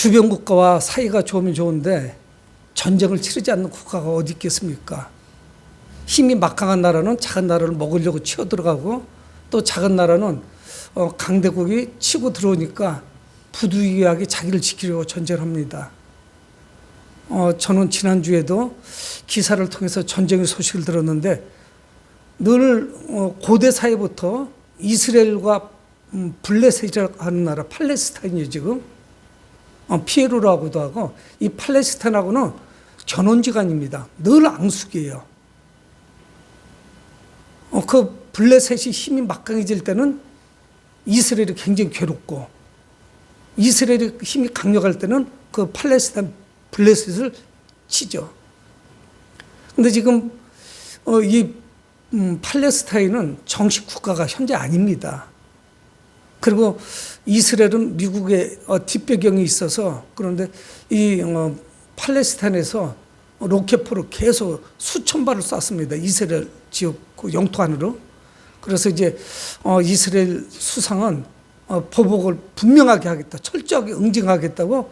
주변 국가와 사이가 좋으면 좋은데 전쟁을 치르지 않는 국가가 어디 있겠습니까? 힘이 막강한 나라는 작은 나라를 먹으려고 치어들어가고, 또 작은 나라는 강대국이 치고 들어오니까 부두의하게 자기를 지키려고 전쟁을 합니다. 저는 지난주에도 기사를 통해서 전쟁의 소식을 들었는데, 늘 고대 사회부터 이스라엘과 블레셋이라고 하는 나라, 팔레스타인이 지금 피에로라고도 하고, 이 팔레스타인하고는 견원지간입니다. 늘 앙숙이에요. 그 블레셋이 힘이 막강해질 때는 이스라엘이 굉장히 괴롭고, 이스라엘이 힘이 강력할 때는 그 팔레스타인 블레셋을 치죠. 근데 지금 이 팔레스타인은 정식 국가가 현재 아닙니다. 그리고 이스라엘은 미국의 뒷배경이 있어서, 그런데 이 팔레스타인에서 로켓포를 계속 수천 발을 쐈습니다. 이스라엘 지역 그 영토 안으로. 그래서 이제 이스라엘 수상은 보복을 분명하게 하겠다, 철저하게 응징하겠다고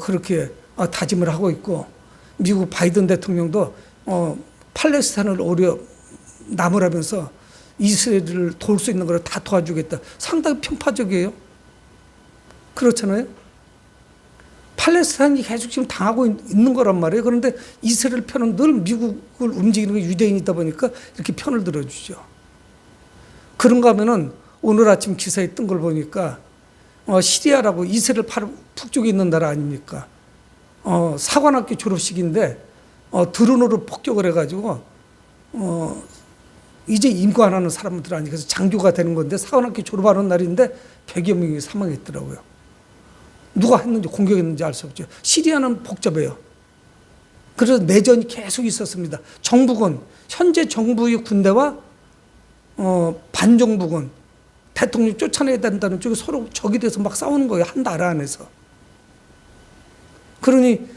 그렇게 다짐을 하고 있고, 미국 바이든 대통령도 팔레스타인을 오려 나무라면서 이스라엘을 도울 수 있는 걸 다 도와주겠다. 상당히 편파적이에요. 그렇잖아요. 팔레스타인이 계속 지금 당하고 있는 거란 말이에요. 그런데 이스라엘 편은 늘 미국을 움직이는 게 유대인이다 보니까 이렇게 편을 들어주죠. 그런가 하면은 오늘 아침 기사에 뜬 걸 보니까 시리아라고 이스라엘 바로 북쪽에 있는 나라 아닙니까? 사관학교 졸업식인데 드론으로 폭격을 해가지고 이제 임관하는 사람들 아니, 그래서 장교가 되는 건데 사관학교 졸업하는 날인데 100여 명이 사망했더라고요. 누가 했는지, 공격했는지 알 수 없죠. 시리아는 복잡해요. 그래서 내전이 계속 있었습니다. 정부군, 현재 정부의 군대와 반정부군, 대통령 쫓아내야 된다는 쪽이 서로 적이 돼서 막 싸우는 거예요. 한 나라 안에서. 그러니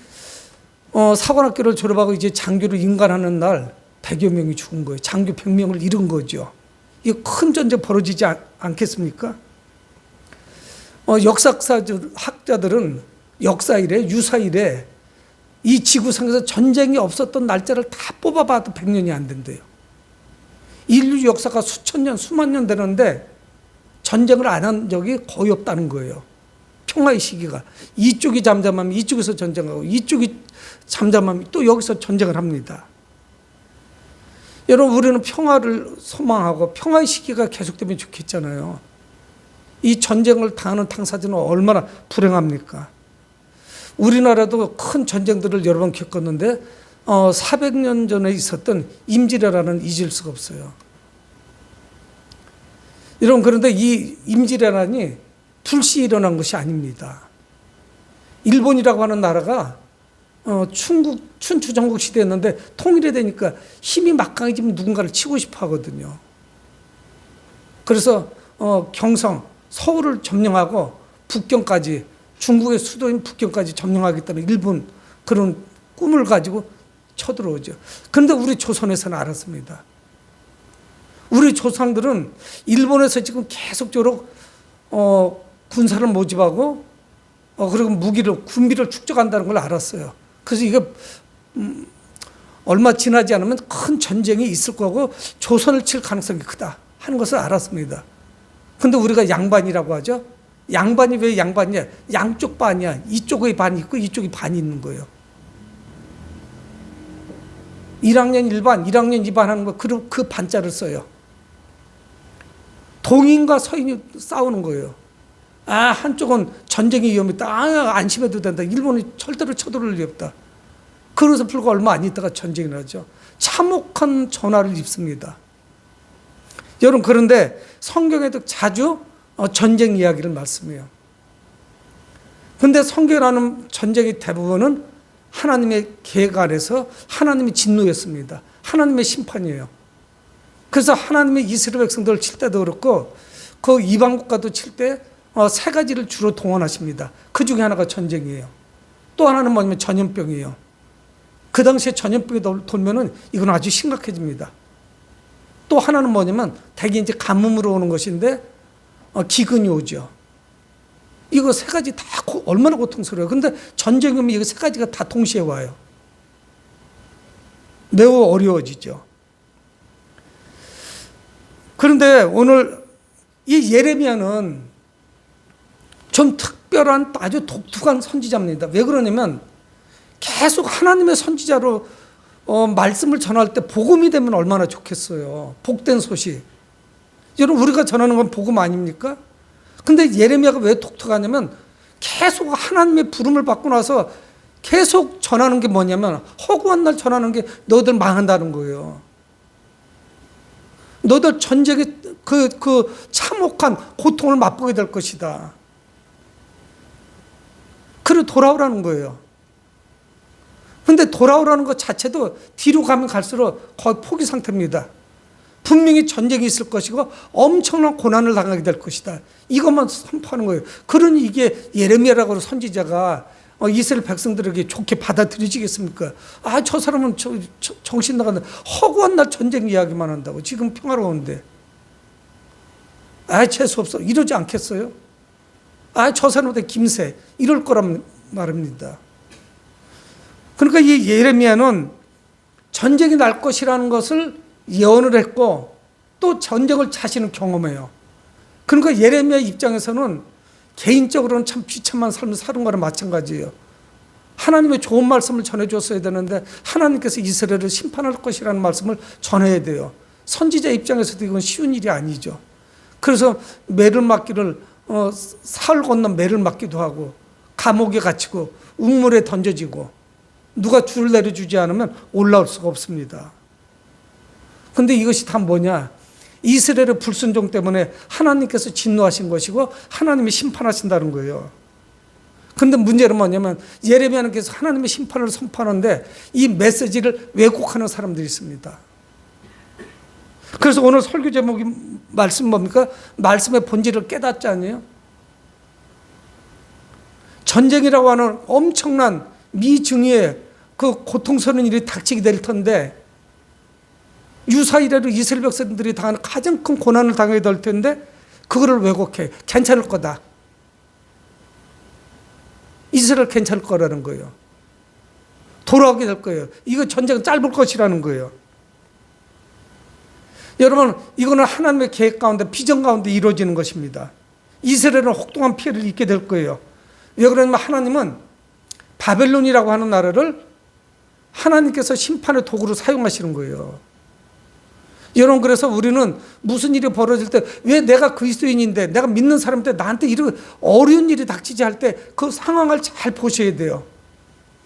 사관학교를 졸업하고 이제 장교를 임관하는 날 100여 명이 죽은 거예요. 장교 100명을 잃은 거죠. 이게 큰 전쟁 벌어지지 않겠습니까? 역사학자들은 역사 이래, 유사 이래 이 지구상에서 전쟁이 없었던 날짜를 다 뽑아봐도 100년이 안 된대요. 인류 역사가 수천 년, 수만 년 되는데 전쟁을 안 한 적이 거의 없다는 거예요. 평화의 시기가. 이쪽이 잠잠하면 이쪽에서 전쟁하고, 이쪽이 잠잠하면 또 여기서 전쟁을 합니다. 여러분, 우리는 평화를 소망하고 평화의 시기가 계속되면 좋겠잖아요. 이 전쟁을 당하는 당사자는 얼마나 불행합니까? 우리나라도 큰 전쟁들을 여러 번 겪었는데 400년 전에 있었던 임진왜란은 잊을 수가 없어요. 여러분, 그런데 이 임진왜란이 불시 일어난 것이 아닙니다. 일본이라고 하는 나라가 춘추 전국 시대였는데 통일이 되니까 힘이 막강해지면 누군가를 치고 싶어 하거든요. 그래서 경성, 서울을 점령하고 북경까지, 중국의 수도인 북경까지 점령하겠다는 일본 그런 꿈을 가지고 쳐들어오죠. 그런데 우리 조선에서는 알았습니다. 우리 조상들은 일본에서 지금 계속적으로 군사를 모집하고 그리고 무기를, 군비를 축적한다는 걸 알았어요. 그래서 이게 얼마 지나지 않으면 큰 전쟁이 있을 거고 조선을 칠 가능성이 크다 하는 것을 알았습니다. 근데 우리가 양반이라고 하죠. 양반이 왜 양반이냐? 양쪽 반이야. 이쪽의 반이 있고 이쪽이 반이 있는 거예요. 1학년 1반, 1학년 2반 하는 거, 그 반자를 써요. 동인과 서인이 싸우는 거예요. 한쪽은 전쟁이 위험했다. 안심해도 된다. 일본이 절대로 쳐들어올 리 없다. 그래서 불과 얼마 안 있다가 전쟁이 나죠. 참혹한 전화를 입습니다. 여러분, 그런데 성경에도 자주 전쟁 이야기를 말씀해요. 그런데 성경에 나오는 전쟁의 대부분은 하나님의 계획 아래서 하나님의 진노였습니다. 하나님의 심판이에요. 그래서 하나님의 이스라엘 백성들을 칠 때도 그렇고 그 이방 국가도 칠 때 세 가지를 주로 동원하십니다. 그 중에 하나가 전쟁이에요. 또 하나는 뭐냐면 전염병이에요. 그 당시에 전염병이 돌면은 이건 아주 심각해집니다. 또 하나는 뭐냐면 대개 이제 가뭄으로 오는 것인데 기근이 오죠. 이거 세 가지 다 얼마나 고통스러워요. 근데 전쟁이 오면 이거 세 가지가 다 동시에 와요. 매우 어려워지죠. 그런데 오늘 이 예레미야는 좀 특별한 아주 독특한 선지자입니다. 왜 그러냐면 계속 하나님의 선지자로 말씀을 전할 때 복음이 되면 얼마나 좋겠어요. 복된 소식. 여러분 우리가 전하는 건 복음 아닙니까? 근데 예레미야가 왜 독특하냐면 계속 하나님의 부름을 받고 나서 계속 전하는 게 뭐냐면 허구한 날 전하는 게 너희들 망한다는 거예요. 너희들 전쟁의 그 참혹한 고통을 맛보게 될 것이다. 그리고 돌아오라는 거예요. 근데 돌아오라는 것 자체도 뒤로 가면 갈수록 거의 포기 상태입니다. 분명히 전쟁이 있을 것이고 엄청난 고난을 당하게 될 것이다. 이것만 선포하는 거예요. 그러니 이게 예레미야라고 하는 선지자가 이스라엘 백성들에게 좋게 받아들여지겠습니까? 아, 저 사람은 정신 나간다. 허구한 날 전쟁 이야기만 한다고. 지금 평화로운데. 아, 재수없어. 이러지 않겠어요? 아, 저 사람한테 김새. 이럴 거란 말입니다. 그러니까 이 예레미야는 전쟁이 날 것이라는 것을 예언을 했고 또 전쟁을 자신은 경험해요. 그러니까 예레미야 입장에서는 개인적으로는 참 비참한 삶을 사는 거랑 마찬가지예요. 하나님의 좋은 말씀을 전해줬어야 되는데 하나님께서 이스라엘을 심판할 것이라는 말씀을 전해야 돼요. 선지자 입장에서도 이건 쉬운 일이 아니죠. 그래서 매를 맞기를 사흘 건넌 매를 맞기도 하고 감옥에 갇히고 우물에 던져지고 누가 줄을 내려주지 않으면 올라올 수가 없습니다. 근데 이것이 다 뭐냐? 이스라엘의 불순종 때문에 하나님께서 진노하신 것이고 하나님이 심판하신다는 거예요. 근데 문제는 뭐냐면 예레미야는 계속 하나님의 심판을 선포하는데 이 메시지를 왜곡하는 사람들이 있습니다. 그래서 오늘 설교 제목이 말씀 뭡니까? 말씀의 본질을 깨닫지 않아요? 전쟁이라고 하는 엄청난 미증의의 그 고통스러운 일이 닥치게 될 텐데 유사 이래로 이스라엘 백성들이 당하는 가장 큰 고난을 당하게 될 텐데 그거를 왜곡해. 괜찮을 거다. 이스라엘 괜찮을 거라는 거예요. 돌아오게 될 거예요. 이거 전쟁은 짧을 것이라는 거예요. 여러분 이거는 하나님의 계획 가운데 비전 가운데 이루어지는 것입니다. 이스라엘은 혹독한 피해를 입게 될 거예요. 왜 그러냐면 하나님은 바벨론이라고 하는 나라를 하나님께서 심판의 도구로 사용하시는 거예요. 여러분 그래서 우리는 무슨 일이 벌어질 때 왜 내가 그리스도인인데 내가 믿는 사람인데 나한테 이런 어려운 일이 닥치지 할 때 그 상황을 잘 보셔야 돼요.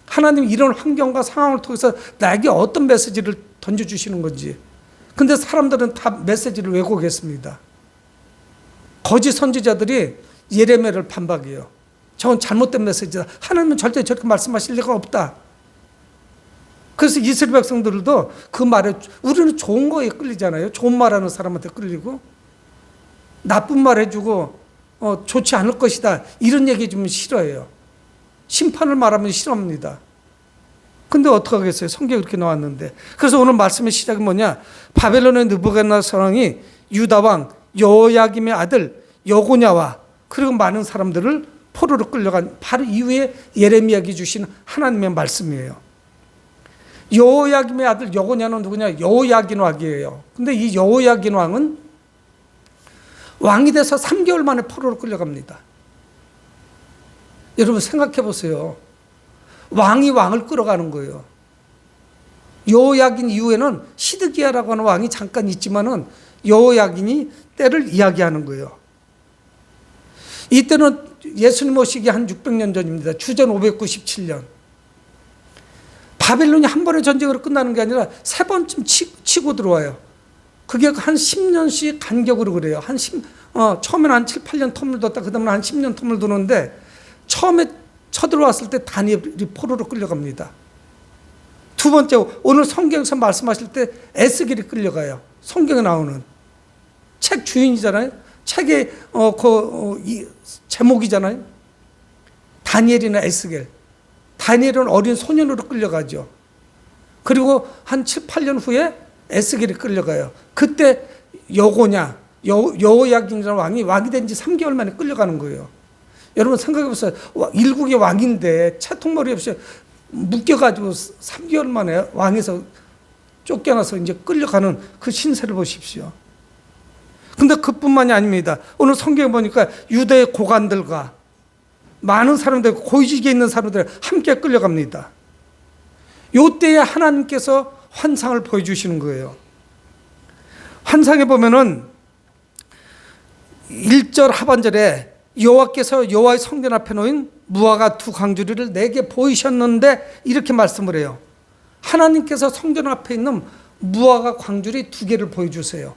하나님이 이런 환경과 상황을 통해서 나에게 어떤 메시지를 던져주시는 건지. 근데 사람들은 다 메시지를 왜곡했습니다. 거짓 선지자들이 예레미야를 반박해요. 저건 잘못된 메시지다. 하나님은 절대 저렇게 말씀하실 리가 없다. 그래서 이스라엘 백성들도 그 말에 우리는 좋은 거에 끌리잖아요. 좋은 말하는 사람한테 끌리고 나쁜 말 해주고 좋지 않을 것이다. 이런 얘기 좀 싫어해요. 심판을 말하면 싫어합니다. 근데 어떡하겠어요. 성경에 그렇게 나왔는데. 그래서 오늘 말씀의 시작이 뭐냐. 바벨론의 느부갓네살 왕이 유다 왕 여호야김의 아들 여고냐와 그리고 많은 사람들을 포로로 끌려간 바로 이후에 예레미야가 주신 하나님의 말씀이에요. 여호야김의 아들 여고냐는 누구냐? 여호야긴 왕이에요. 근데 이 여호야긴 왕은 왕이 돼서 3개월 만에 포로로 끌려갑니다. 여러분 생각해 보세요. 왕이 왕을 끌어가는 거예요. 여호야긴 이후에는 시드기야라고 하는 왕이 잠깐 있지만은 여호야긴이 때를 이야기하는 거예요. 이때는 예수님 오시기 한 600년 전입니다. 주전 597년. 바벨론이 한 번의 전쟁으로 끝나는 게 아니라 세 번쯤 치고 들어와요. 그게 한 10년씩 간격으로 그래요. 처음에는 한 7, 8년 텀을 뒀다. 그 다음에 한 10년 텀을 두는데 처음에 쳐들어왔을 때 다니엘이 포로로 끌려갑니다. 두 번째, 오늘 성경에서 말씀하실 때 에스겔이 끌려가요. 성경에 나오는. 책 주인이잖아요. 책의 제목이잖아요. 다니엘이나 에스겔. 다니엘은 어린 소년으로 끌려가죠. 그리고 한 7, 8년 후에 에스겔이 끌려가요. 그때 여호야긴이라는 왕이 된 지 3개월 만에 끌려가는 거예요. 여러분 생각해보세요. 일국의 왕인데 채통머리 없이 묶여가지고 3개월 만에 왕에서 쫓겨나서 이제 끌려가는 그 신세를 보십시오. 근데 그뿐만이 아닙니다. 오늘 성경에 보니까 유대의 고관들과 많은 사람들, 고위직에 있는 사람들 함께 끌려갑니다. 요때에 하나님께서 환상을 보여주시는 거예요. 환상에 보면은 1절 하반절에 여호와께서 여호와의 성전 앞에 놓인 무화과 두 광주리를 내게 보이셨는데 이렇게 말씀을 해요. 하나님께서 성전 앞에 있는 무화과 광주리 2개를 보여주세요.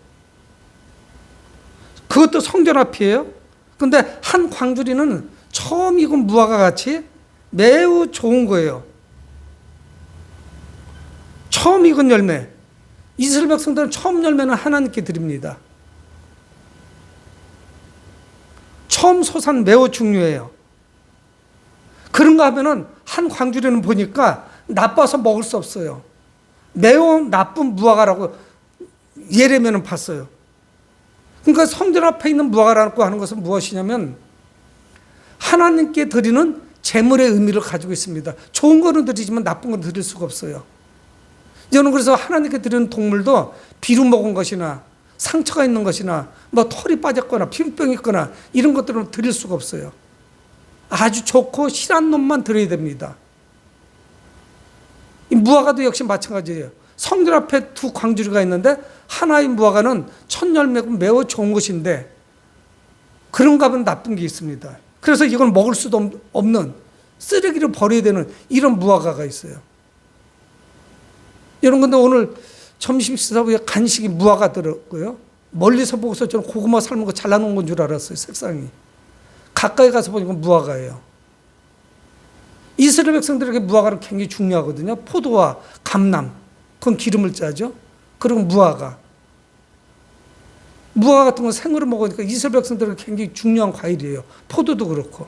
그것도 성전 앞이에요. 근데 한 광주리는 처음 익은 무화과 같이 매우 좋은 거예요. 처음 익은 열매. 이스라엘 백성들은 처음 열매는 하나님께 드립니다. 처음 소산 매우 중요해요. 그런가 하면은 한 광주리는 보니까 나빠서 먹을 수 없어요. 매우 나쁜 무화과라고 예레미야는 봤어요. 그러니까 성전 앞에 있는 무화과라고 하는 것은 무엇이냐면 하나님께 드리는 제물의 의미를 가지고 있습니다. 좋은 거는 드리지만 나쁜 건 드릴 수가 없어요. 저는 그래서 하나님께 드리는 동물도 비루 먹은 것이나 상처가 있는 것이나 뭐 털이 빠졌거나 피부병이 있거나 이런 것들은 드릴 수가 없어요. 아주 좋고 실한 놈만 드려야 됩니다. 이 무화과도 역시 마찬가지예요. 성전 앞에 2 광주리가 있는데 하나의 무화과는 첫 열매고 매우 좋은 것인데 그런가 하면 나쁜 게 있습니다. 그래서 이건 먹을 수도 없는 쓰레기를 버려야 되는 이런 무화과가 있어요. 여러분 근데 오늘 점심 식사 후에 간식이 무화과더라고요. 멀리서 보고서 저는 고구마 삶은 거 잘라놓은 건 줄 알았어요. 색상이. 가까이 가서 보니까 무화과예요. 이스라엘 백성들에게 무화과는 굉장히 중요하거든요. 포도와 감람, 그건 기름을 짜죠. 그리고 무화과. 무화과 같은 건 생으로 먹으니까 이스라엘 백성들에게 굉장히 중요한 과일이에요. 포도도 그렇고.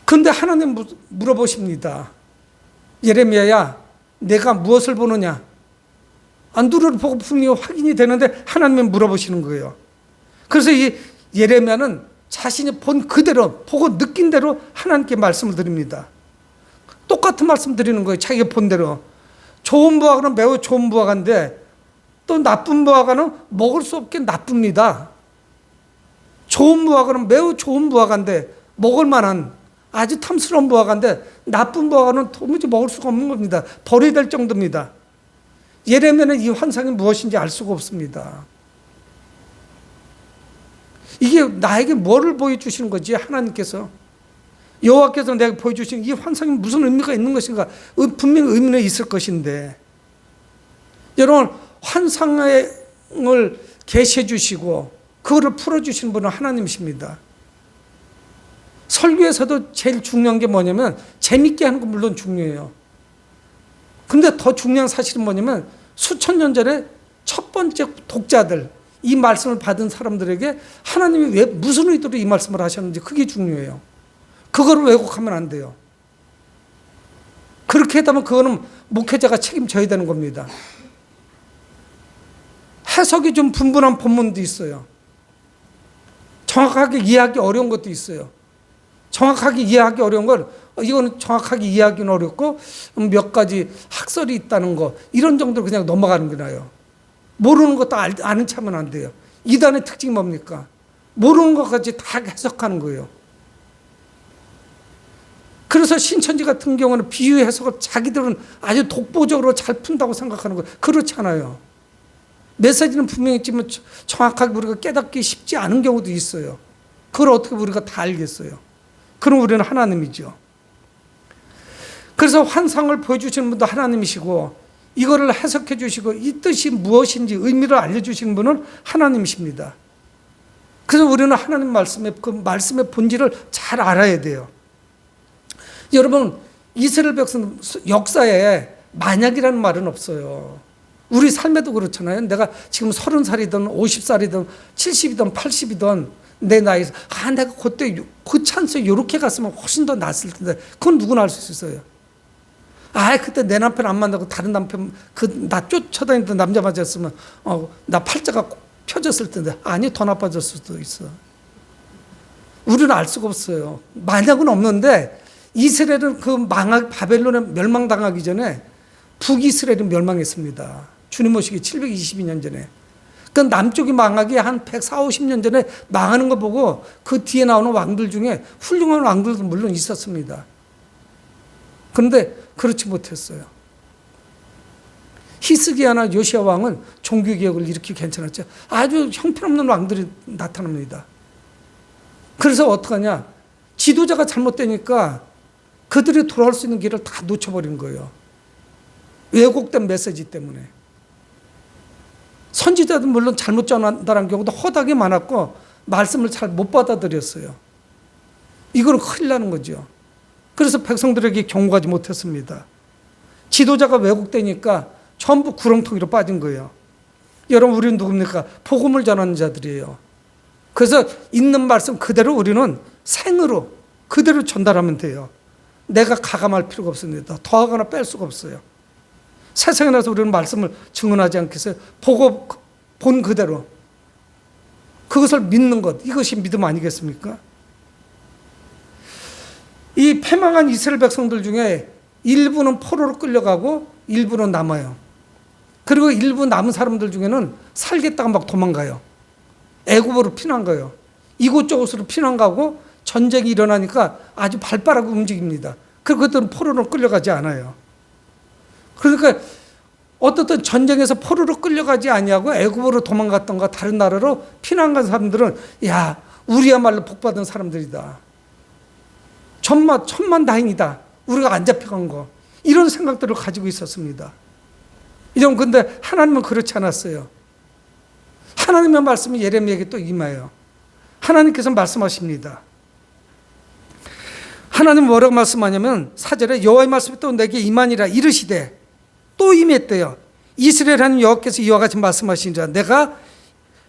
그런데 하나님 물어보십니다. 예레미야야, 내가 무엇을 보느냐? 누를 보고 분명히 확인이 되는데 하나님이 물어보시는 거예요. 그래서 이 예레미야는 자신이 본 그대로, 보고 느낀 대로 하나님께 말씀을 드립니다. 똑같은 말씀 드리는 거예요. 자기가 본 대로. 좋은 무화과는 매우 좋은 무화과인데 또 나쁜 무화과는 먹을 수 없게 나쁩니다. 좋은 무화과는 매우 좋은 무화과인데 먹을 만한 아주 탐스러운 무화과인데 나쁜 무화과는 도무지 먹을 수가 없는 겁니다. 버려야 될 정도입니다. 예레미야는 이 환상이 무엇인지 알 수가 없습니다. 이게 나에게 뭐를 보여주시는 거지? 하나님께서 여호와께서 내게 보여주신 이 환상이 무슨 의미가 있는 것인가? 분명히 의미는 있을 것인데 여러분 환상을 계시해 주시고 그거를 풀어주시는 분은 하나님이십니다. 설교에서도 제일 중요한 게 뭐냐면 재밌게 하는 건 물론 중요해요. 근데 더 중요한 사실은 뭐냐면 수천 년 전에 첫 번째 독자들, 이 말씀을 받은 사람들에게 하나님이 왜 무슨 의도로 이 말씀을 하셨는지 그게 중요해요. 그거를 왜곡하면 안 돼요. 그렇게 했다면 그거는 목회자가 책임져야 되는 겁니다. 해석이 좀 분분한 본문도 있어요. 정확하게 이해하기 어려운 것도 있어요. 정확하게 이해하기 어려운 건 이거는 정확하게 이해하기는 어렵고 몇 가지 학설이 있다는 거 이런 정도로 그냥 넘어가는 게 나아요. 모르는 것도 아는 척하면 안 돼요. 이단의 특징이 뭡니까? 모르는 것까지 다 해석하는 거예요. 그래서 신천지 같은 경우는 비유 해석을 자기들은 아주 독보적으로 잘 푼다고 생각하는 거예요. 그렇지 않아요. 메시지는 분명히 있지만 정확하게 우리가 깨닫기 쉽지 않은 경우도 있어요. 그걸 어떻게 우리가 다 알겠어요. 그럼 우리는 하나님이죠. 그래서 환상을 보여주시는 분도 하나님이시고 이거를 해석해 주시고 이 뜻이 무엇인지 의미를 알려주시는 분은 하나님이십니다. 그래서 우리는 하나님 말씀의 그 말씀의 본질을 잘 알아야 돼요. 여러분 이스라엘 백성 역사에 만약이라는 말은 없어요. 우리 삶에도 그렇잖아요. 내가 지금 30살이든 50살이든 70이든 80이든 내 나이에서 내가 그때 그 찬스에 이렇게 갔으면 훨씬 더 낫을 텐데 그건 누구나 알 수 있어요. 그때 내 남편 안 만나고 다른 남편 나 쫓아다니던 남자 맞았으면 나 팔자가 펴졌을 텐데 아니 더 나빠졌을 수도 있어. 우리는 알 수가 없어요. 만약은 없는데 이스라엘은 그 바벨론에 멸망당하기 전에 북이스라엘은 멸망했습니다. 주님 오시기 722년 전에. 그 남쪽이 망하기 한 140, 50년 전에 망하는 거 보고 그 뒤에 나오는 왕들 중에 훌륭한 왕들도 물론 있었습니다. 그런데 그렇지 못했어요. 히스기야나 요시야 왕은 종교개혁을 일으키기 괜찮았죠. 아주 형편없는 왕들이 나타납니다. 그래서 어떡하냐. 지도자가 잘못되니까 그들이 돌아올 수 있는 길을 다 놓쳐버린 거예요. 왜곡된 메시지 때문에. 선지자도 물론 잘못 전한다는 경우도 허다하게 많았고 말씀을 잘 못 받아들였어요. 이거는 큰일 나는 거죠. 그래서 백성들에게 경고하지 못했습니다. 지도자가 왜곡되니까 전부 구렁텅이로 빠진 거예요. 여러분, 우리는 누굽니까? 복음을 전하는 자들이에요. 그래서 있는 말씀 그대로 우리는 생으로 그대로 전달하면 돼요. 내가 가감할 필요가 없습니다. 더하거나 뺄 수가 없어요. 세상에 나서 우리는 말씀을 증언하지 않겠어요? 보고 본 그대로 그것을 믿는 것, 이것이 믿음 아니겠습니까? 이 패망한 이스라엘 백성들 중에 일부는 포로로 끌려가고 일부는 남아요. 그리고 일부 남은 사람들 중에는 살겠다가 막 도망가요. 애굽으로 피난 거예요. 이곳저곳으로 피난 가고 전쟁이 일어나니까 아주 발빠르게 움직입니다. 그리고 그들은 포로로 끌려가지 않아요. 그러니까 어떻든 전쟁에서 포로로 끌려가지 아니하고 애굽으로 도망갔던가 다른 나라로 피난 간 사람들은 야, 우리야말로 복받은 사람들이다. 천만다행이다. 우리가 안 잡혀간 거. 이런 생각들을 가지고 있었습니다. 이런 근데 하나님은 그렇지 않았어요. 하나님의 말씀이 예레미야에게 또 임해요. 하나님께서 말씀하십니다. 하나님 뭐라고 말씀하냐면 4절에 여호와의 말씀이 또 내게 임하니라 이르시되 또 임했대요. 이스라엘 하나님 여호와께서 이와 같이 말씀하시니라 내가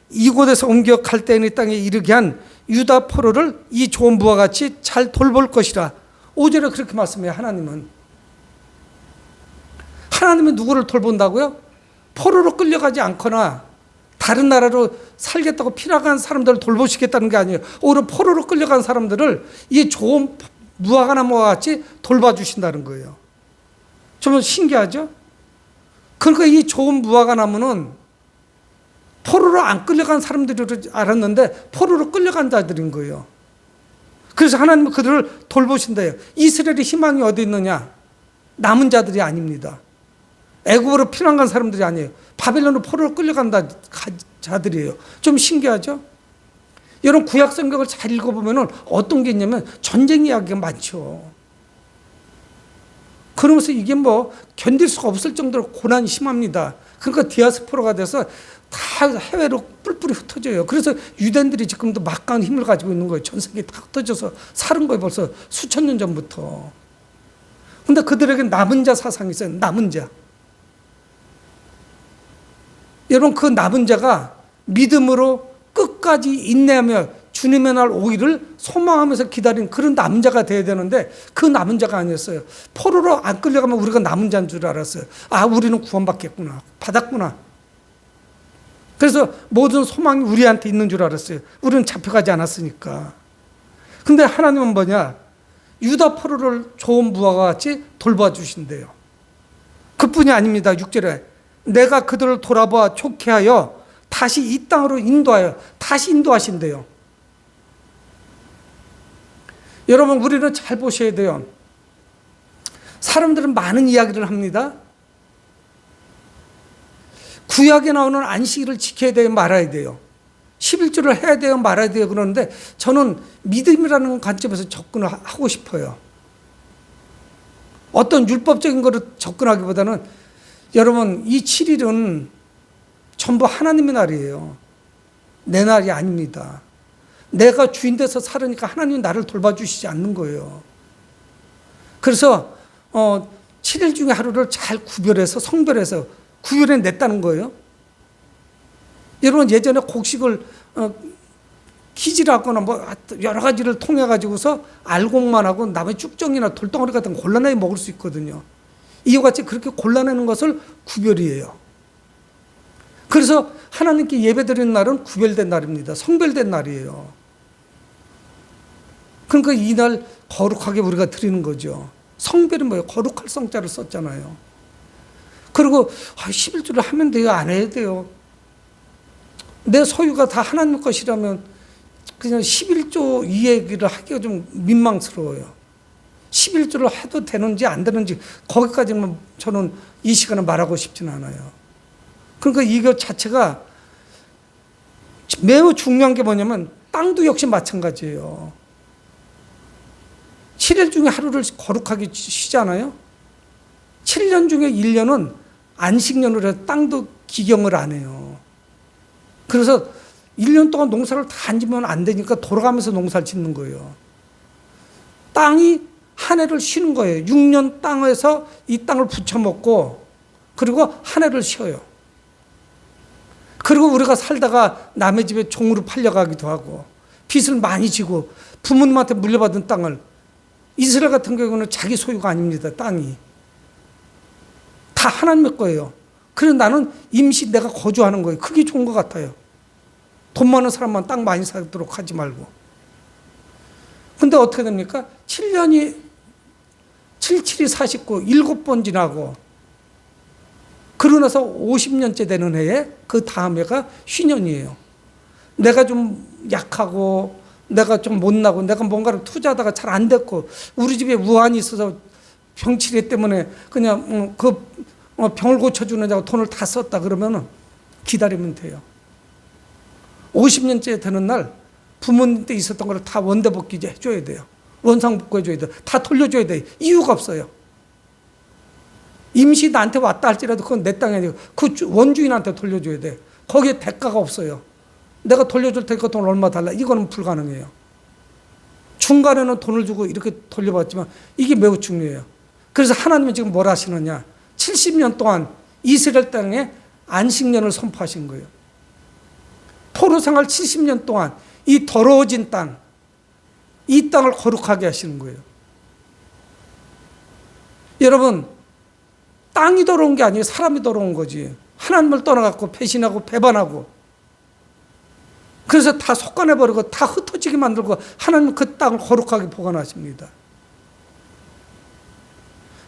이곳에서 옮겨 갈대인의 땅에 이르게 한 유다 포로를 이 좋은 부와 같이 잘 돌볼 것이라. 5절에 그렇게 말씀해요. 하나님은 누구를 돌본다고요? 포로로 끌려가지 않거나 다른 나라로 살겠다고 피나간 사람들을 돌보시겠다는 게 아니에요. 오히려 포로로 끌려간 사람들을 이 좋은 무화과 나무와 같이 돌봐주신다는 거예요. 좀 신기하죠? 그러니까 이 좋은 무화과 나무는 포로로 안 끌려간 사람들을 알았는데 포로로 끌려간 자들인 거예요. 그래서 하나님은 그들을 돌보신다요. 이스라엘의 희망이 어디 있느냐? 남은 자들이 아닙니다. 애굽으로 피난 간 사람들이 아니에요. 바벨론으로 포로로 끌려간 자들이에요. 좀 신기하죠? 여러분, 구약 성경을 잘 읽어보면 어떤 게 있냐면 전쟁 이야기가 많죠. 그러면서 이게 뭐 견딜 수가 없을 정도로 고난이 심합니다. 그러니까 디아스포라가 돼서 다 해외로 뿔뿔이 흩어져요. 그래서 유대인들이 지금도 막강한 힘을 가지고 있는 거예요. 전 세계에 다 흩어져서 사는 거예요. 벌써 수천 년 전부터. 근데 그들에게 남은 자 사상이 있어요. 남은 자. 여러분, 그 남은 자가 믿음으로 끝까지 인내하며 주님의 날 오기를 소망하면서 기다린 그런 남은 자가 돼야 되는데 그 남은 자가 아니었어요. 포로로 안 끌려가면 우리가 남은 자인 줄 알았어요. 아, 우리는 구원받겠구나. 받았구나. 그래서 모든 소망이 우리한테 있는 줄 알았어요. 우리는 잡혀가지 않았으니까. 근데 하나님은 뭐냐? 유다 포로를 좋은 무화과 같이 돌봐주신대요. 그뿐이 아닙니다. 6절에 내가 그들을 돌아보아 좋게 하여 다시 이 땅으로 인도하여 다시 인도하신대요. 여러분, 우리는 잘 보셔야 돼요. 사람들은 많은 이야기를 합니다. 구약에 나오는 안식일을 지켜야 돼요, 말아야 돼요. 11조를 해야 돼요, 말아야 돼요. 그러는데 저는 믿음이라는 관점에서 접근을 하고 싶어요. 어떤 율법적인 거를 접근하기보다는 여러분, 이 7일은 전부 하나님의 날이에요. 내 날이 아닙니다. 내가 주인 돼서 살으니까 하나님이 나를 돌봐주시지 않는 거예요. 그래서 7일 중에 하루를 잘 구별해서 성별해서 구별해냈다는 거예요. 여러분, 예전에 곡식을 키질하거나 뭐 여러 가지를 통해 가지고서 알곡만 하고 남의 쭉정이나 돌덩어리 같은 거 골라내 먹을 수 있거든요. 이와 같이 그렇게 골라내는 것을 구별이에요. 그래서 하나님께 예배드리는 날은 구별된 날입니다. 성별된 날이에요. 그러니까 이날 거룩하게 우리가 드리는 거죠. 성별은 뭐예요? 거룩할 성자를 썼잖아요. 그리고 11조를 하면 돼요? 안 해야 돼요? 내 소유가 다 하나님 것이라면 그냥 11조 이 얘기를 하기가 좀 민망스러워요. 11조를 해도 되는지 안 되는지 거기까지는 저는 이 시간에 말하고 싶지는 않아요. 그러니까 이거 자체가 매우 중요한 게 뭐냐면 땅도 역시 마찬가지예요. 7일 중에 하루를 거룩하게 쉬잖아요. 7년 중에 1년은 안식년으로 해서 땅도 기경을 안 해요. 그래서 1년 동안 농사를 다 안 지면 안 되니까 돌아가면서 농사를 짓는 거예요. 땅이 한 해를 쉬는 거예요. 6년 땅에서 이 땅을 부쳐먹고 그리고 한 해를 쉬어요. 그리고 우리가 살다가 남의 집에 종으로 팔려가기도 하고 빚을 많이 지고 부모님한테 물려받은 땅을 이스라엘 같은 경우는 자기 소유가 아닙니다. 땅이. 다 하나님의 거예요. 그래서 나는 임시 내가 거주하는 거예요. 그게 좋은 것 같아요. 돈 많은 사람만 땅 많이 사도록 하지 말고. 근데 어떻게 됩니까? 7년이 77이 49, 7번 지나고 그러고 나서 50년째 되는 해에 그 다음 해가 휴년이에요. 내가 좀 약하고 내가 좀 못나고 내가 뭔가를 투자하다가 잘 안 됐고 우리 집에 우환이 있어서 병치레 때문에 그냥 병을 고쳐주느냐고 돈을 다 썼다 그러면 기다리면 돼요. 50년째 되는 날 부모님 때 있었던 걸 다 원대복귀 해줘야 돼요. 원상복구 해줘야 돼요. 다 돌려줘야 돼요. 이유가 없어요. 임시 나한테 왔다 할지라도 그건 내 땅이 아니고 그 원주인한테 돌려줘야 돼. 거기에 대가가 없어요. 내가 돌려줄 테니까 돈 얼마 달라. 이거는 불가능해요. 중간에는 돈을 주고 이렇게 돌려받지만 이게 매우 중요해요. 그래서 하나님은 지금 뭘 하시느냐. 70년 동안 이스라엘 땅에 안식년을 선포하신 거예요. 포로 생활 70년 동안 이 더러워진 땅, 이 땅을 거룩하게 하시는 거예요. 여러분, 땅이 더러운 게 아니에요. 사람이 더러운 거지. 하나님을 떠나갖고 배신하고 배반하고 그래서 다 속아내버리고 다 흩어지게 만들고 하나님은 그 땅을 거룩하게 보관하십니다.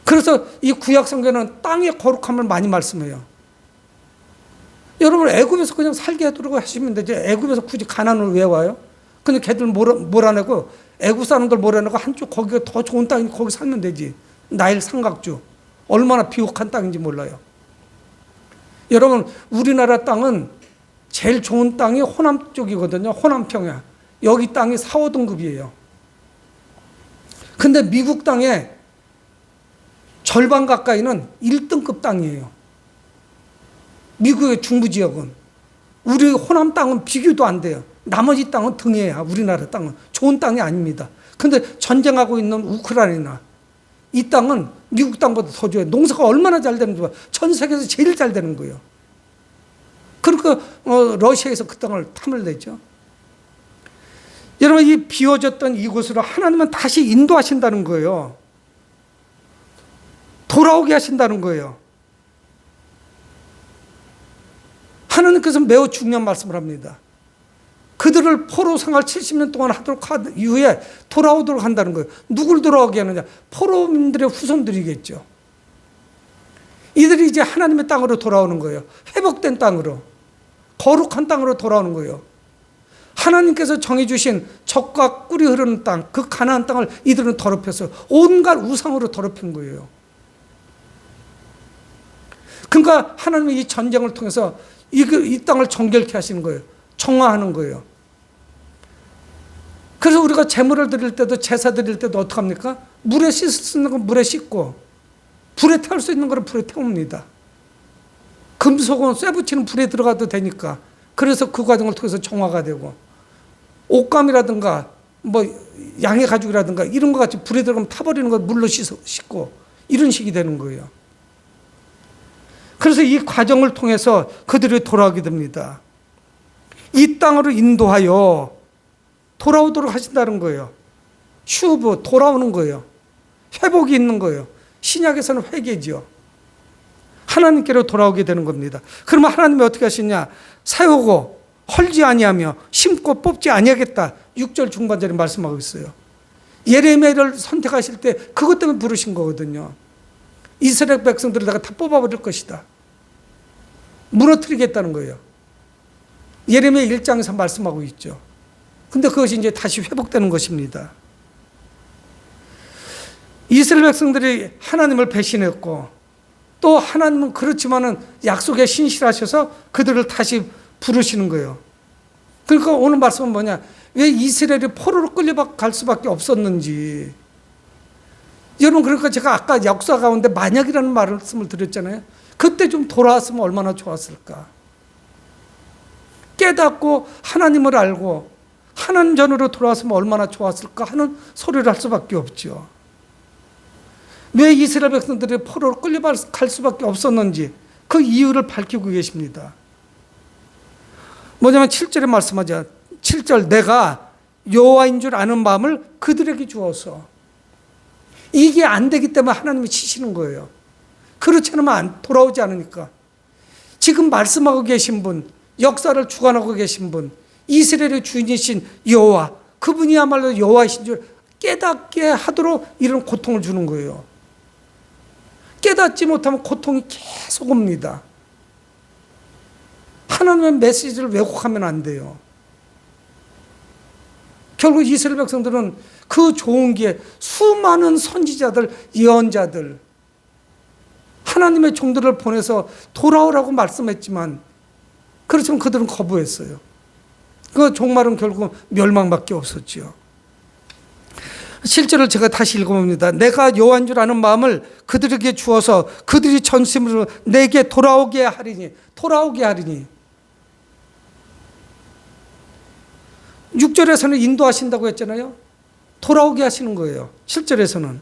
그래서 이 구약 성경은 땅의 거룩함을 많이 말씀해요. 여러분 애굽에서 그냥 살게 해두라고 하시면 되지. 애굽에서 굳이 가나안을 왜 와요? 근데 걔들 몰아내고 애굽 사람들 몰아내고 한쪽 거기가 더 좋은 땅이니 거기 살면 되지. 나일 삼각주 얼마나 비옥한 땅인지 몰라요. 여러분 우리나라 땅은 제일 좋은 땅이 호남 쪽이거든요. 호남평야. 여기 땅이 4, 5등급이에요. 근데 미국 땅의 절반 가까이는 1등급 땅이에요. 미국의 중부지역은. 우리 호남 땅은 비교도 안 돼요. 나머지 땅은 등해야. 우리나라 땅은. 좋은 땅이 아닙니다. 근데 전쟁하고 있는 우크라이나 이 땅은 미국 땅보다 더 좋아요. 농사가 얼마나 잘 되는지 봐. 전 세계에서 제일 잘 되는 거예요. 그러니까 러시아에서 그 땅을 탐을 내죠. 여러분 이 비워졌던 이곳으로 하나님은 다시 인도하신다는 거예요. 돌아오게 하신다는 거예요. 하나님께서 매우 중요한 말씀을 합니다. 그들을 포로 생활 70년 동안 하도록 한 이후에 돌아오도록 한다는 거예요. 누굴 돌아오게 하느냐? 포로민들의 후손들이겠죠. 이들이 이제 하나님의 땅으로 돌아오는 거예요. 회복된 땅으로. 거룩한 땅으로 돌아오는 거예요. 하나님께서 정해주신 젖과 꿀이 흐르는 땅, 그 가나안 땅을 이들은 더럽혀서 온갖 우상으로 더럽힌 거예요. 그러니까 하나님이 이 전쟁을 통해서 이 땅을 정결케 하시는 거예요. 정화하는 거예요. 그래서 우리가 제물을 드릴 때도 제사 드릴 때도 어떻게 합니까? 물에 씻을 수 있는 건 물에 씻고 불에 태울 수 있는 건 불에 태웁니다. 금속은 쇠 붙이는 불에 들어가도 되니까. 그래서 그 과정을 통해서 정화가 되고 옷감이라든가 뭐 양의 가죽이라든가 이런 거 같이 불에 들어가면 타버리는 거 물로 씻고 이런 식이 되는 거예요. 그래서 이 과정을 통해서 그들이 돌아오게 됩니다. 이 땅으로 인도하여 돌아오도록 하신다는 거예요. 슈브, 돌아오는 거예요. 회복이 있는 거예요. 신약에서는 회개지요. 하나님께로 돌아오게 되는 겁니다. 그러면 하나님이 어떻게 하시냐? 사오고 헐지 아니하며 심고 뽑지 아니하겠다. 6절 중반절에 말씀하고 있어요. 예레미야를 선택하실 때 그것 때문에 부르신 거거든요. 이스라엘 백성들을 내가 다 뽑아버릴 것이다. 무너뜨리겠다는 거예요. 예레미야 1장에서 말씀하고 있죠. 근데 그것이 이제 다시 회복되는 것입니다. 이스라엘 백성들이 하나님을 배신했고, 또 하나님은 그렇지만은 약속에 신실하셔서 그들을 다시 부르시는 거예요. 그러니까 오늘 말씀은 뭐냐? 왜 이스라엘이 포로로 끌려갈 수밖에 없었는지. 여러분, 그러니까 제가 아까 역사 가운데 만약이라는 말씀을 드렸잖아요. 그때 좀 돌아왔으면 얼마나 좋았을까. 깨닫고 하나님을 알고 하나님 전으로 돌아왔으면 얼마나 좋았을까 하는 소리를 할 수밖에 없죠. 왜 이스라엘 백성들이 포로로 끌려갈 수밖에 없었는지 그 이유를 밝히고 계십니다. 뭐냐면 7절에 말씀하죠. 7절, 내가 여호와인 줄 아는 마음을 그들에게 주어서. 이게 안 되기 때문에 하나님이 치시는 거예요. 그렇지 않으면 돌아오지 않으니까. 지금 말씀하고 계신 분, 역사를 주관하고 계신 분, 이스라엘의 주인이신 여호와, 그분이야말로 여호와이신 줄 깨닫게 하도록 이런 고통을 주는 거예요. 깨닫지 못하면 고통이 계속 옵니다. 하나님의 메시지를 왜곡하면 안 돼요. 결국 이스라엘 백성들은 그 좋은 기회, 수많은 선지자들, 예언자들, 하나님의 종들을 보내서 돌아오라고 말씀했지만, 그렇지만 그들은 거부했어요. 그 종말은 결국 멸망밖에 없었지요. 실제로 제가 다시 읽어봅니다. 내가 여호와인 줄 아는 마음을 그들에게 주어서 그들이 전심으로 내게 돌아오게 하리니. 6절에서는 인도하신다고 했잖아요. 돌아오게 하시는 거예요. 7절에서는.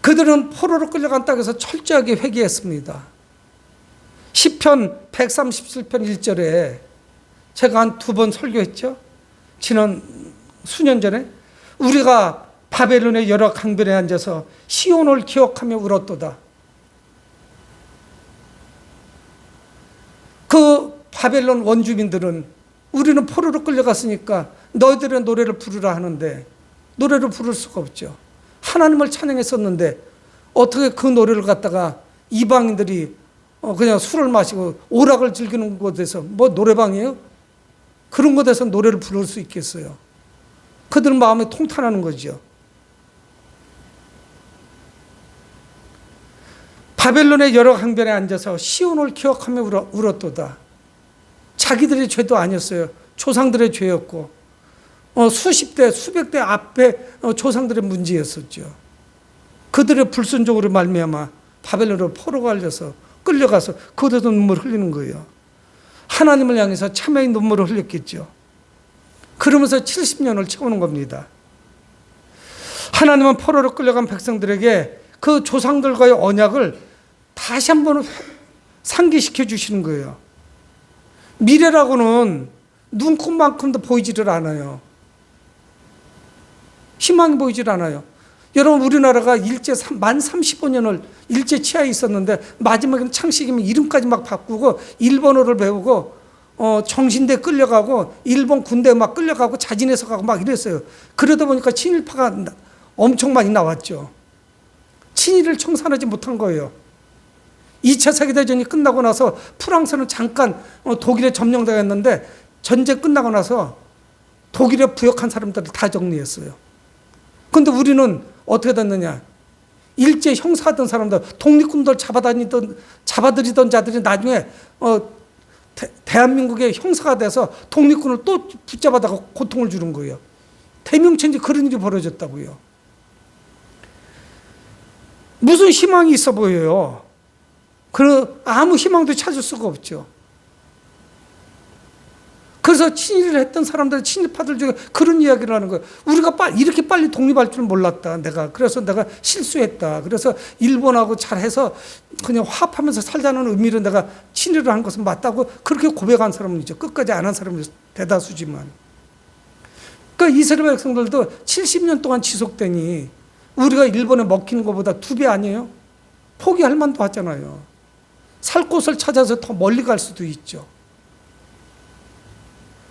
그들은 포로로 끌려간 땅에서 철저하게 회개했습니다. 시편 137편 1절에 제가 한 2번 설교했죠. 지난 수년 전에 우리가 바벨론의 여러 강변에 앉아서 시온을 기억하며 울었도다. 그 바벨론 원주민들은 우리는 포로로 끌려갔으니까 너희들의 노래를 부르라 하는데 노래를 부를 수가 없죠. 하나님을 찬양했었는데 어떻게 그 노래를 갖다가 이방인들이 그냥 술을 마시고 오락을 즐기는 곳에서 뭐 노래방이에요? 그런 곳에서 노래를 부를 수 있겠어요? 그들 마음에 통탄하는 거죠. 바벨론의 여러 강변에 앉아서 시온을 기억하며 울었도다. 자기들의 죄도 아니었어요. 조상들의 죄였고 수십 대 수백 대 앞에 조상들의 문제였었죠. 그들의 불순종으로 말미암아 바벨론으로 포로가 끌려가서 그들도 눈물을 흘리는 거예요. 하나님을 향해서 참회의 눈물을 흘렸겠죠. 그러면서 70년을 채우는 겁니다. 하나님은 포로로 끌려간 백성들에게 그 조상들과의 언약을 다시 한번 상기시켜 주시는 거예요. 미래라고는 눈꽃만큼도 보이지를 않아요. 희망이 보이질 않아요. 여러분, 우리나라가 만 35년을 일제 치하에 있었는데 마지막에는 창씨기면 이름까지 막 바꾸고 일본어를 배우고 정신대 끌려가고 일본 군대 막 끌려가고 자진해서 가고 막 이랬어요. 그러다 보니까 친일파가 엄청 많이 나왔죠. 친일을 청산하지 못한 거예요. 2차 세계대전이 끝나고 나서 프랑스는 잠깐 독일에 점령당했는데 전쟁 끝나고 나서 독일에 부역한 사람들을 다 정리했어요. 그런데 우리는 어떻게 됐느냐? 일제 형사하던 사람들, 독립군들 잡아들이던 자들이 나중에 대한민국의 형사가 돼서 독립군을 또 붙잡아다가 고통을 주는 거예요. 대명천지 그런 일이 벌어졌다고요. 무슨 희망이 있어 보여요. 아무 희망도 찾을 수가 없죠. 그래서 친일을 했던 사람들, 친일파들 중에 그런 이야기를 하는 거예요. 우리가 이렇게 빨리 독립할 줄 몰랐다. 그래서 내가 실수했다. 그래서 일본하고 잘해서 그냥 화합하면서 살자는 의미로 내가 친일을 한 것은 맞다고 그렇게 고백한 사람은 있죠. 끝까지 안 한 사람은 대다수지만. 그러니까 이스라엘 백성들도 70년 동안 지속되니 우리가 일본에 먹히는 것보다 2배 아니에요? 포기할 만도 하잖아요. 살 곳을 찾아서 더 멀리 갈 수도 있죠.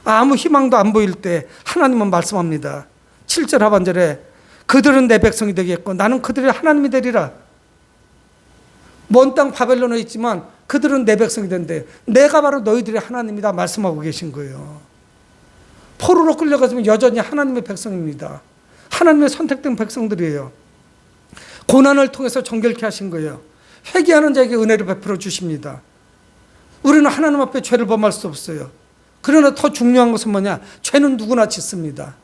아무 희망도 안 보일 때 하나님은 말씀합니다. 7절 하반절에 그들은 내 백성이 되겠고 나는 그들의 하나님이 되리라. 먼 땅 바벨론에 있지만 그들은 내 백성이 된대. 내가 바로 너희들의 하나님이다 말씀하고 계신 거예요. 포로로 끌려가지만 여전히 하나님의 백성입니다. 하나님의 선택된 백성들이에요. 고난을 통해서 정결케 하신 거예요. 회개하는 자에게 은혜를 베풀어 주십니다. 우리는 하나님 앞에 죄를 범할 수 없어요. 그러나 더 중요한 것은 뭐냐? 죄는 누구나 짓습니다.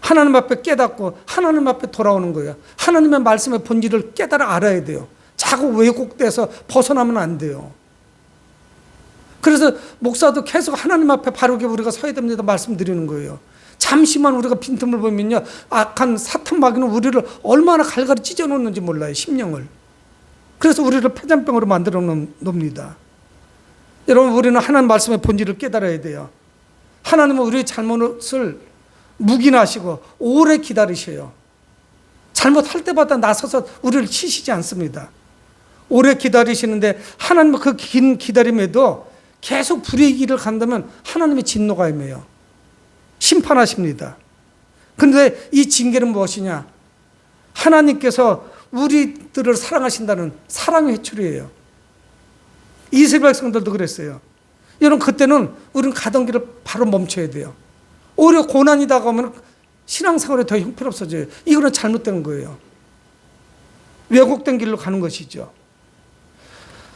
하나님 앞에 깨닫고 하나님 앞에 돌아오는 거예요. 하나님의 말씀의 본질을 깨달아 알아야 돼요. 자꾸 왜곡돼서 벗어나면 안 돼요. 그래서 목사도 계속 하나님 앞에 바르게 우리가 서야 됩니다 말씀드리는 거예요. 잠시만 우리가 빈틈을 보면요, 악한 사탄 마귀는 우리를 얼마나 갈갈이 찢어놓는지 몰라요, 심령을. 그래서 우리를 폐잔병으로 만들어 놓습니다. 여러분, 우리는 하나님 말씀의 본질을 깨달아야 돼요. 하나님은 우리의 잘못을 묵인하시고 오래 기다리셔요. 잘못할 때마다 나서서 우리를 치시지 않습니다. 오래 기다리시는데 하나님은 그 긴 기다림에도 계속 불의의 길을 간다면 하나님의 진노가 임해요. 심판하십니다. 그런데 이 징계는 무엇이냐? 하나님께서 우리들을 사랑하신다는 사랑의 회초리예요. 이스라엘 백성들도 그랬어요. 여러분, 그때는 우리는 가던 길을 바로 멈춰야 돼요. 오히려 고난이 다가오면 신앙생활이 더 형편없어져요. 이거는 잘못된 거예요. 왜곡된 길로 가는 것이죠.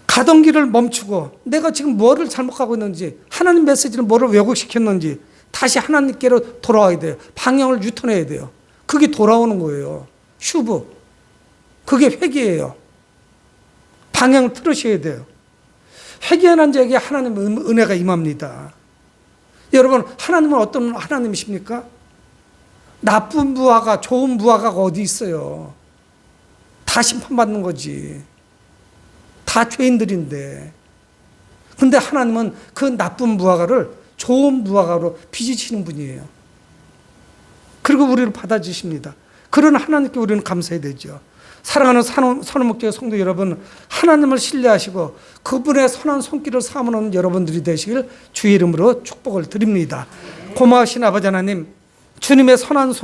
가던 길을 멈추고 내가 지금 뭐를 잘못 가고 있는지, 하나님 메시지는 뭐를 왜곡시켰는지 다시 하나님께로 돌아와야 돼요. 방향을 유턴해야 돼요. 그게 돌아오는 거예요. 슈브. 그게 회개예요. 방향을 틀으셔야 돼요. 회개하는 자에게 하나님의 은혜가 임합니다. 여러분, 하나님은 어떤 하나님이십니까? 나쁜 부하가, 좋은 부하가 어디 있어요? 다 심판받는 거지. 다 죄인들인데. 근데 하나님은 그 나쁜 부하가를 좋은 부하가로 빚으시는 분이에요. 그리고 우리를 받아주십니다. 그런 하나님께 우리는 감사해야 되죠. 사랑하는 선원목교회 성도 여러분, 하나님을 신뢰하시고 그분의 선한 손길을 삼으는 여러분들이 되시길 주의 이름으로 축복을 드립니다. 고마우신 아버지 하나님, 주님의 선한